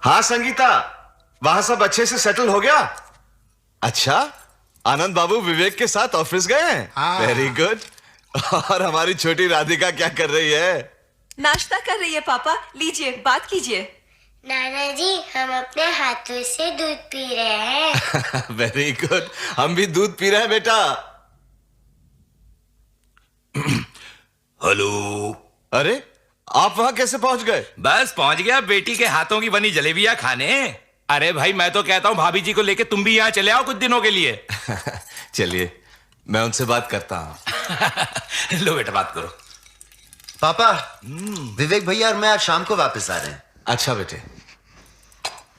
हाँ संगीता, वहां सब अच्छे से सेटल हो गया? अच्छा, आनंद बाबू विवेक के साथ ऑफिस गए हैं? Very good. और हमारी छोटी राधिका क्या कर रही है? नाश्ता कर रही है पापा, लीजिए बात कीजिए। नाना जी, हम अपने हाथों से दूध पी रहे हैं। वेरी गुड, हम भी दूध पी रहे हैं बेटा। हेलो। अरे, आप वहां कैसे पहुंच गए? बस पहुंच गया बेटी के हाथों की बनी जलेबियां खाने। अरे भाई, मैं तो कहता हूँ भाभी जी को लेके तुम भी यहाँ चले आओ कुछ दिनों के लिए। चलिए, मैं उनसे बात करता हूँ। लो बेटा, बात करो। पापा, विवेक भैया और मैं आज शाम को वापस आ रहे हैं। अच्छा बेटे,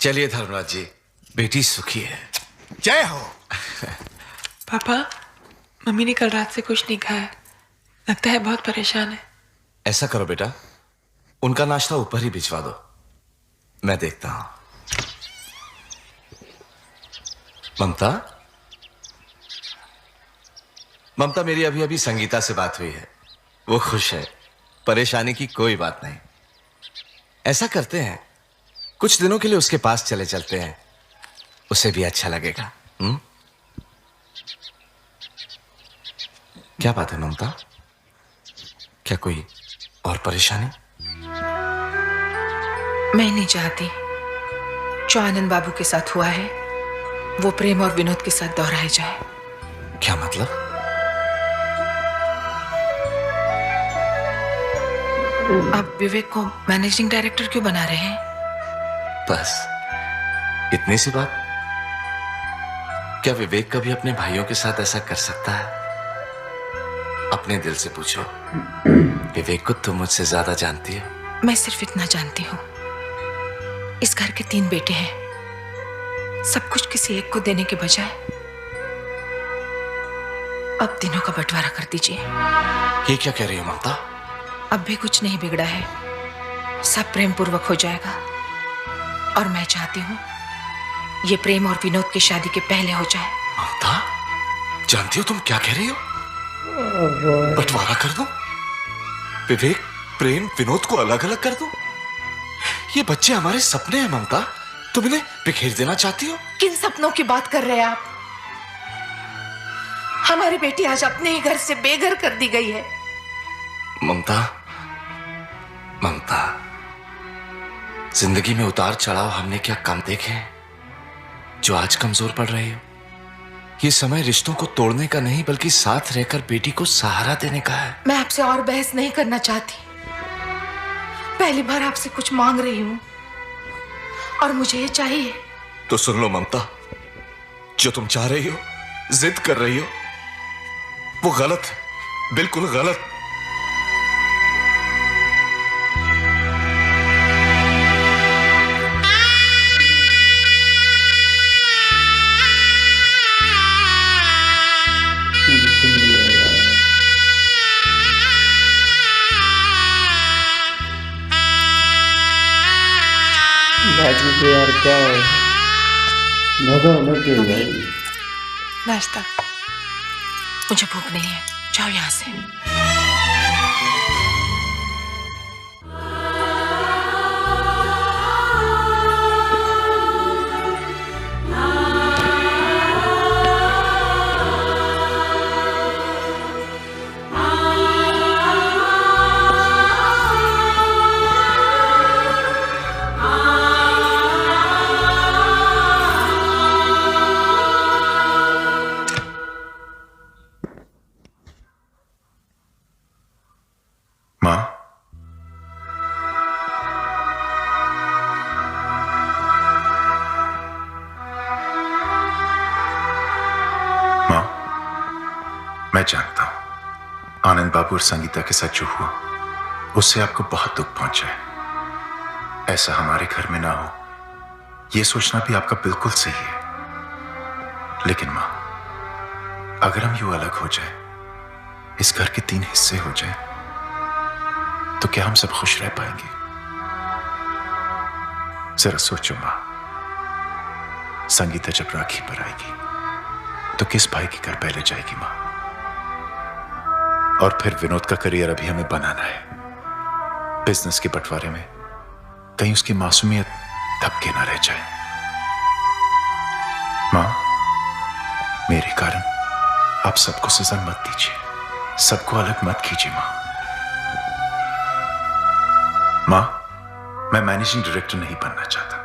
चलिए धर्मराज जी, बेटी सुखी है। जय हो। पापा, मम्मी ने कल रात से कुछ नहीं खाया, लगता है बहुत परेशान है। ऐसा करो बेटा, उनका नाश्ता ऊपर ही भिजवा दो, मैं देखता हूं। ममता, ममता मेरी अभी अभी संगीता से बात हुई है, वो खुश है, परेशानी की कोई बात नहीं। ऐसा करते हैं, कुछ दिनों के लिए उसके पास चले चलते हैं, उसे भी अच्छा लगेगा। क्या बात है ममता, क्या कोई और परेशानी? मैं नहीं चाहती जो आनंद बाबू के साथ हुआ है वो प्रेम और विनोद के साथ दोहराया जाए। क्या मतलब? आप विवेक को मैनेजिंग डायरेक्टर क्यों बना रहे हैं? बस इतनी सी बात? क्या विवेक कभी अपने भाइयों के साथ ऐसा कर सकता है? अपने दिल से पूछो, विवेक को तुम मुझसे ज्यादा जानती हो। मैं सिर्फ इतना जानती हूँ, इस घर के 3 बेटे हैं, सब कुछ किसी एक को देने के बजाय अब तीनों का बंटवारा कर दीजिए। ये क्या कह रही हो ममता? अब भी कुछ नहीं बिगड़ा है, सब प्रेम पूर्वक हो जाएगा। और मैं चाहती हूँ ये प्रेम और विनोद की शादी के पहले हो जाए। ममता, जानती हो तुम क्या कह रही हो? बंटवारा कर दो? विवेक, प्रेम, विनोद को अलग अलग कर दो? ये बच्चे हमारे सपने हैं ममता, तुम इन्हें बिखेर देना चाहती हो? किन सपनों की बात कर रहे हैं आप? हमारी बेटी आज अपने ही घर से बेघर कर दी गई है। ममता, ममता, जिंदगी में उतार चढ़ाव हमने क्या कम देखे हैं जो आज कमजोर पड़ रही हो? ये समय रिश्तों को तोड़ने का नहीं बल्कि साथ रहकर बेटी को सहारा देने का है। मैं आपसे और बहस नहीं करना चाहती, पहली बार आपसे कुछ मांग रही हूं और मुझे ये चाहिए। तो सुन लो ममता, जो तुम चाह रही हो, जिद कर रही हो, वो गलत है, बिल्कुल गलत। बाकी यार क्या है, नजर मत दे भाई। नाश्ता, मुझे भूख नहीं है, जाओ यहाँ से। माँ, माँ, मैं जानता हूं आनंद बाबू और संगीता के साथ जो हुआ उससे आपको बहुत दुख पहुंचा है। ऐसा हमारे घर में ना हो, यह सोचना भी आपका बिल्कुल सही है। लेकिन माँ, अगर हम यूं अलग हो जाए, इस घर के 3 हिस्से हो जाए, तो क्या हम सब खुश रह पाएंगे? जरा सोचो मां, संगीता जब राखी पर आएगी तो किस भाई के घर पहले जाएगी मां? और फिर विनोद का करियर अभी हमें बनाना है। बिजनेस के बंटवारे में कहीं उसकी मासूमियत दबके न रह जाए। मां, मेरे कारण आप सबको सजा मत दीजिए, सबको अलग मत कीजिए। मां, मैं मैनेजिंग डायरेक्टर नहीं बनना चाहता।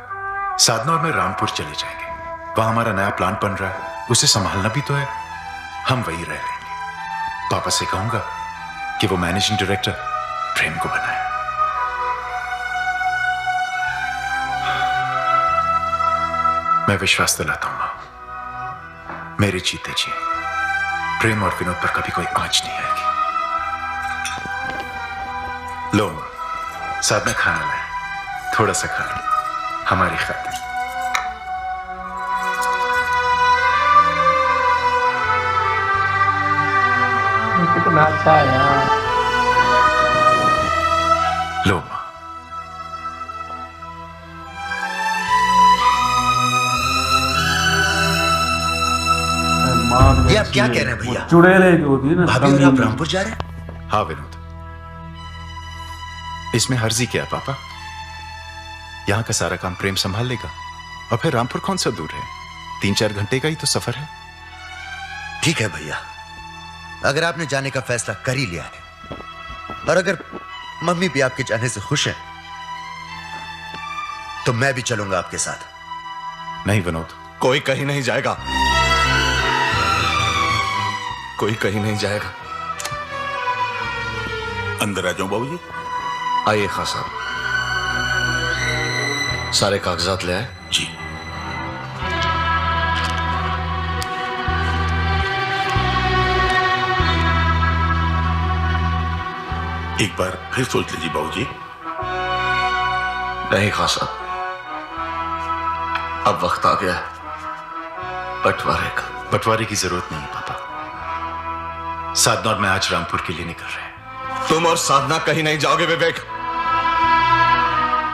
साधना और मैं रामपुर चले जाएंगे, वहां हमारा नया प्लांट बन रहा है, उसे संभालना भी तो है। हम वहीं रह लेंगे। पापा से कहूंगा कि वो मैनेजिंग डायरेक्टर प्रेम को बनाए। मैं विश्वास दिलाता हूं मां, मेरे जीते जी प्रेम और विनोद पर कभी कोई आंच नहीं आएगी। लो मां, साधना खाना लाए, थोड़ा सा खा लो हमारी खातिर। कितना अच्छा है यार। लो मां। ये आप क्या कह रहे हैं भैया? चुड़ैले जो होती है ना, भाभी और आप रामपुर जा रहे हैं? हाँ विनोद, इसमें हर्जी क्या है पापा? यहां का सारा काम प्रेम संभाल लेगा, और फिर रामपुर कौन सा दूर है, 3-4 घंटे का ही तो सफर है। ठीक है भैया, अगर आपने जाने का फैसला कर ही लिया है, और अगर मम्मी भी आपके जाने से खुश है, तो मैं भी चलूंगा आपके साथ। नहीं विनोद, कोई कहीं नहीं जाएगा, कोई कहीं नहीं जाएगा। अंदर आ जाऊं बाबूजी? आइए खान साहब, सारे कागजात ले आए? जी। एक बार फिर सोच लीजिए बाबूजी। नहीं खान साहब, अब वक्त आ गया बंटवारे का। बंटवारे की जरूरत नहीं है पापा। साधना और मैं आज रामपुर के लिए निकल रहे हैं। तुम और साधना कहीं नहीं जाओगे विवेक।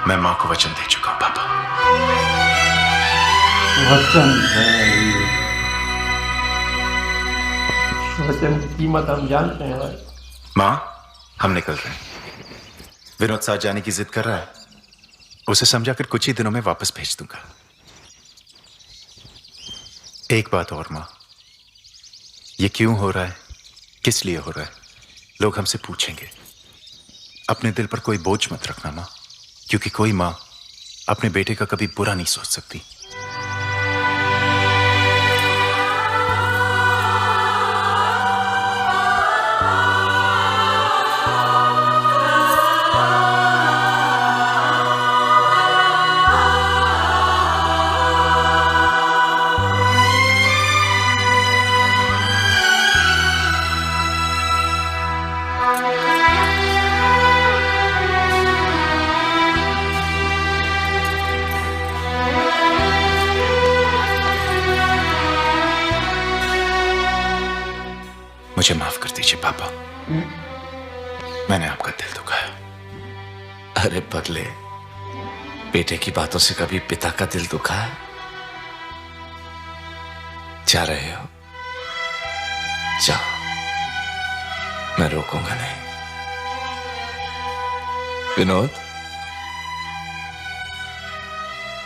मैं मां को वचन दे चुका हूं पापा। वचन है ये। वचन की कीमत हम जानते हैं भाई। मां, हम निकल रहे हैं। विनोद साथ जाने की जिद कर रहा है, उसे समझाकर कुछ ही दिनों में वापस भेज दूंगा। एक बात और मां, ये क्यों हो रहा है, किस लिए हो रहा है, लोग हमसे पूछेंगे। अपने दिल पर कोई बोझ मत रखना मां, क्योंकि कोई मां अपने बेटे का कभी बुरा नहीं सोच सकती। मुझे माफ कर दीजिए पापा, मैंने आपका दिल दुखाया। अरे पगले, बेटे की बातों से कभी पिता का दिल दुखा है? जा रहे हो, जाओ, मैं रोकूंगा नहीं। विनोद,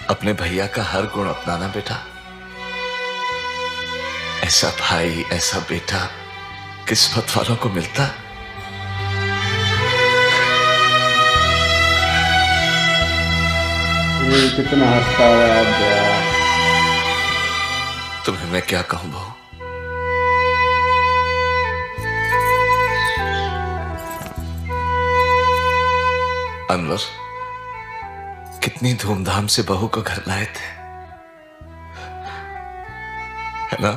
अपने भैया का हर गुण अपनाना बेटा। ऐसा भाई, ऐसा बेटा किस्मत वालों को मिलता। ये कितना हंसता है आप यार। तुम्हें मैं क्या कहूं बहू, अनवर कितनी धूमधाम से बहू को घर लाए थे, है ना?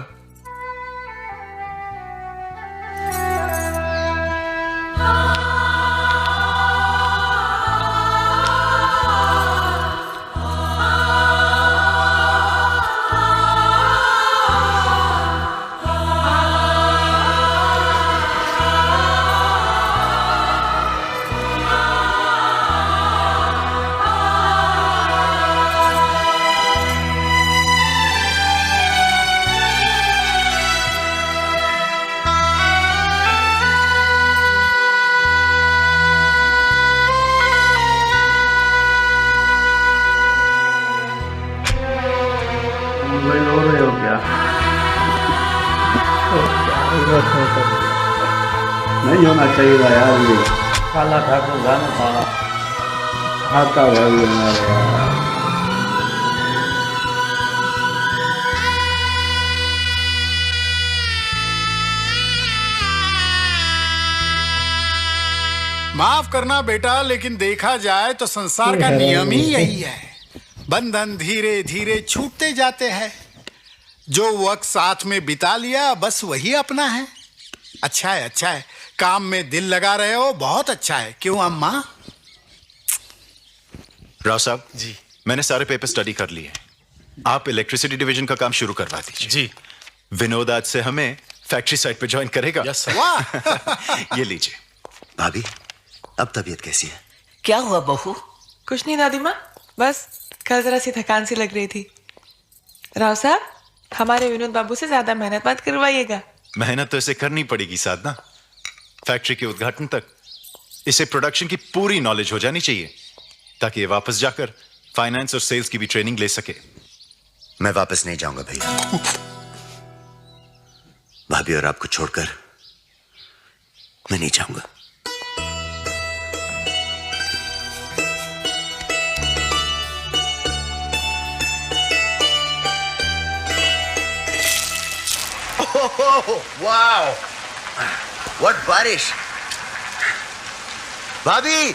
भाई रो रहे हो क्या? नहीं होना चाहिए था यार, ये काला ठाकुर गाना था आता भाई हमारे यार। माफ करना बेटा, लेकिन देखा जाए तो संसार का नियम ही यही है। बंधन धीरे धीरे छूटते जाते हैं। जो वक्त साथ में बिता लिया बस वही अपना है। अच्छा है, अच्छा है, काम में दिल लगा रहे हो, बहुत अच्छा है। क्यों अम्मा? राव साहब जी, मैंने सारे पेपर स्टडी कर लिए। आप इलेक्ट्रिसिटी डिवीजन का काम शुरू करवा दीजिए। जी। विनोद आज से हमें फैक्ट्री साइट पे ज्वाइन करेगा। Yes sir. वाह। ये लीजिए। भाभी, अब तबीयत कैसी है? क्या हुआ बहू? कुछ नहीं दादी माँ, बस कल जरा सी थकान सी लग रही थी। राव साहब, हमारे विनोद बाबू से ज्यादा मेहनत मत करवाइएगा। मेहनत तो इसे करनी पड़ेगी साधना। फैक्ट्री के उद्घाटन तक इसे प्रोडक्शन की पूरी नॉलेज हो जानी चाहिए, ताकि ये वापस जाकर फाइनेंस और सेल्स की भी ट्रेनिंग ले सके। मैं वापस नहीं जाऊंगा भैया। भाभी और आपको छोड़कर मैं नहीं जाऊंगा। वाओ, व्हाट बारिश। भाभी,